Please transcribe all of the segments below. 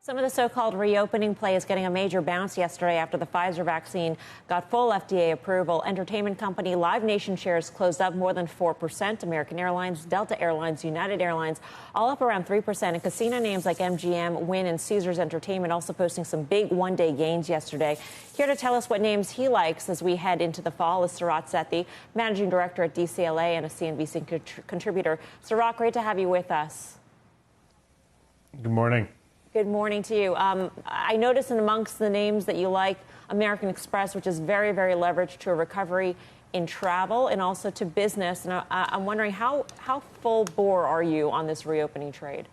Some of the so-called reopening play is getting a major bounce yesterday after the Pfizer vaccine got full FDA approval. Entertainment company Live Nation shares closed up more than 4%. American Airlines, Delta Airlines, United Airlines, all up around 3%. And casino names like MGM, Wynn, and Caesars Entertainment also posting some big one-day gains yesterday. Here to tell us what names he likes as we head into the fall is Sarat Sethi, Managing Director at DCLA and a CNBC contributor. Sarat, great to have you with us. Good morning. Good morning to you. I noticed in amongst the names that you like, American Express, which is very, very leveraged to a recovery in travel and also to business. And I'm wondering how full bore are you on this reopening trade?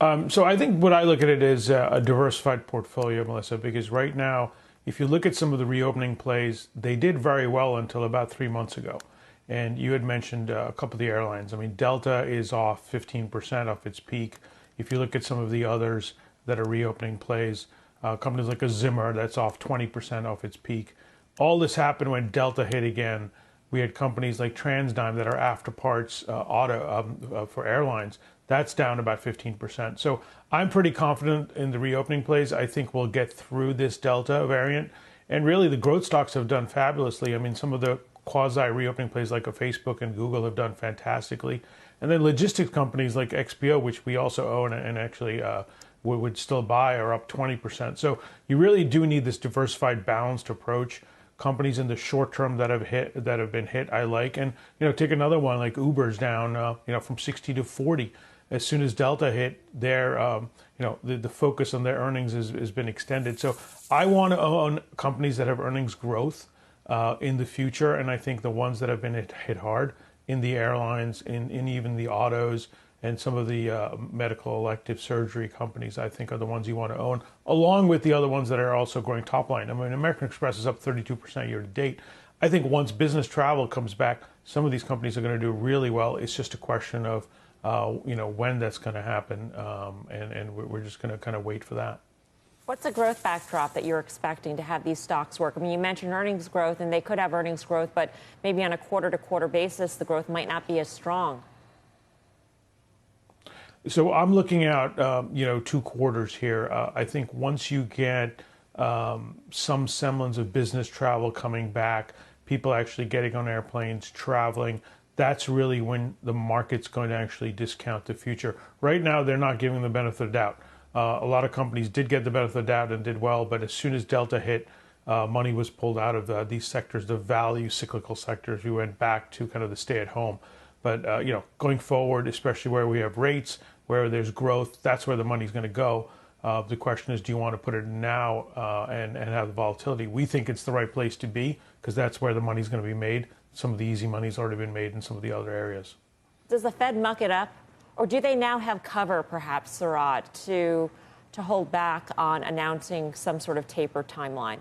So I think what I look at it is a diversified portfolio, Melissa, because right now, if you look at some of the reopening plays, they did very well until about 3 months ago. And you had mentioned a couple of the airlines. I mean, Delta is off 15% off its peak. If you look at some of the others that are reopening plays, companies like a Zimmer that's off 20% off its peak. All this happened when Delta hit again. We had companies like TransDigm that are afterparts auto for airlines. That's down about 15%. So I'm pretty confident in the reopening plays. I think we'll get through this Delta variant. And really, the growth stocks have done fabulously. I mean, some of the quasi-reopening plays like a Facebook and Google have done fantastically. And then logistics companies like XPO, which we also own and actually would still buy, are up 20%. So you really do need this diversified, balanced approach. Companies in the short term that have been hit, I like. And take another one like Uber's down, from 60 to 40. As soon as Delta hit, the focus on their earnings has been extended. So I want to own companies that have earnings growth in the future, and I think the ones that have been hit hard in the airlines, in even the autos, and some of the medical elective surgery companies, I think are the ones you want to own, along with the other ones that are also growing top line. I mean, American Express is up 32% year to date. I think once business travel comes back, some of these companies are going to do really well. It's just a question of when that's going to happen, and we're just going to kind of wait for that. What's the growth backdrop that you're expecting to have these stocks work? I mean, you mentioned earnings growth, and they could have earnings growth, but maybe on a quarter-to-quarter basis, the growth might not be as strong. So I'm looking at, 2 quarters here. I think once you get some semblance of business travel coming back, people actually getting on airplanes, traveling, that's really when the market's going to actually discount the future. Right now, they're not giving the benefit of the doubt. A lot of companies did get the benefit of the doubt and did well, but as soon as Delta hit, money was pulled out of these sectors, the value cyclical sectors. We went back to kind of the stay-at-home. But going forward, especially where we have rates, where there's growth, that's where the money's going to go. The question is, do you want to put it now and have the volatility? We think it's the right place to be because that's where the money's going to be made. Some of the easy money's already been made in some of the other areas. Does the Fed muck it up? Or do they now have cover, perhaps, Sarat, to hold back on announcing some sort of taper timeline?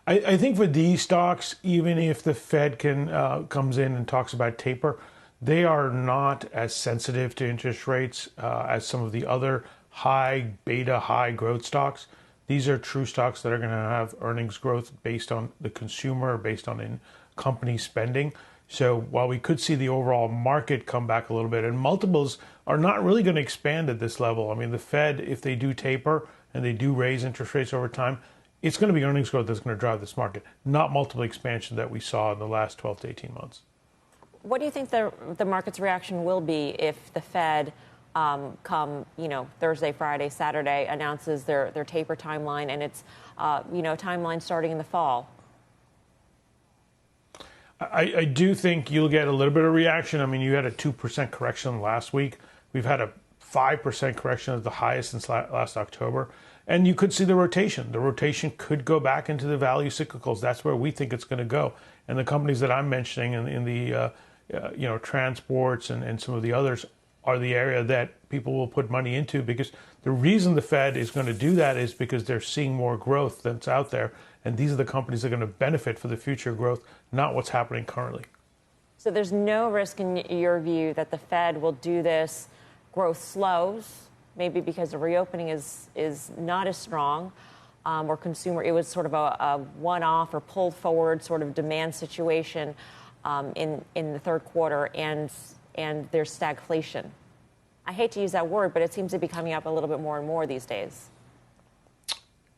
I think for these stocks, even if the Fed comes in and talks about taper, they are not as sensitive to interest rates as some of the other high beta, high growth stocks. These are true stocks that are going to have earnings growth based on the consumer, based on company spending. So while we could see the overall market come back a little bit, and multiples are not really going to expand at this level. I mean, the Fed, if they do taper and they do raise interest rates over time, it's going to be earnings growth that's going to drive this market, not multiple expansion that we saw in the last 12 to 18 months. What do you think the market's reaction will be if the Fed come Thursday, Friday, Saturday announces their taper timeline, and it's timeline starting in the fall? I do think you'll get a little bit of reaction. I mean, you had a 2% correction last week. We've had a 5% correction at the highest since last October. And you could see the rotation. The rotation could go back into the value cyclicals. That's where we think it's going to go. And the companies that I'm mentioning in the transports and some of the others are the area that people will put money into, because the reason the Fed is going to do that is because they're seeing more growth that's out there. And these are the companies that are going to benefit for the future growth, not what's happening currently. So there's no risk in your view that the Fed will do this, growth slows, maybe because the reopening is not as strong, or consumer, it was sort of a one-off or pulled forward sort of demand situation in the third quarter, and there's stagflation? I hate to use that word, but it seems to be coming up a little bit more and more these days.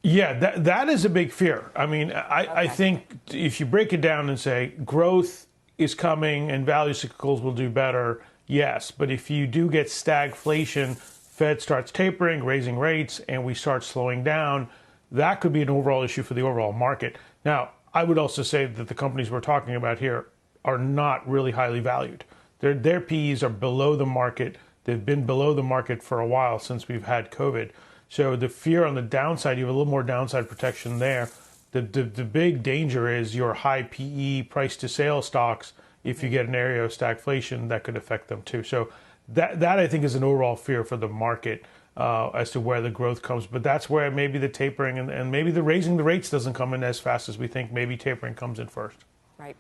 Yeah, that is a big fear. I mean, I think if you break it down and say growth is coming and value cyclicals will do better, yes. But if you do get stagflation, Fed starts tapering, raising rates, and we start slowing down, that could be an overall issue for the overall market. Now, I would also say that the companies we're talking about here are not really highly valued. Their PEs are below the market. They've been below the market for a while since we've had COVID. So the fear on the downside, you have a little more downside protection there. The big danger is your high PE price to sales stocks. If you get an area of stagflation, that could affect them too. So that I think is an overall fear for the market as to where the growth comes. But that's where maybe the tapering and maybe the raising the rates doesn't come in as fast as we think. Maybe tapering comes in first. Right.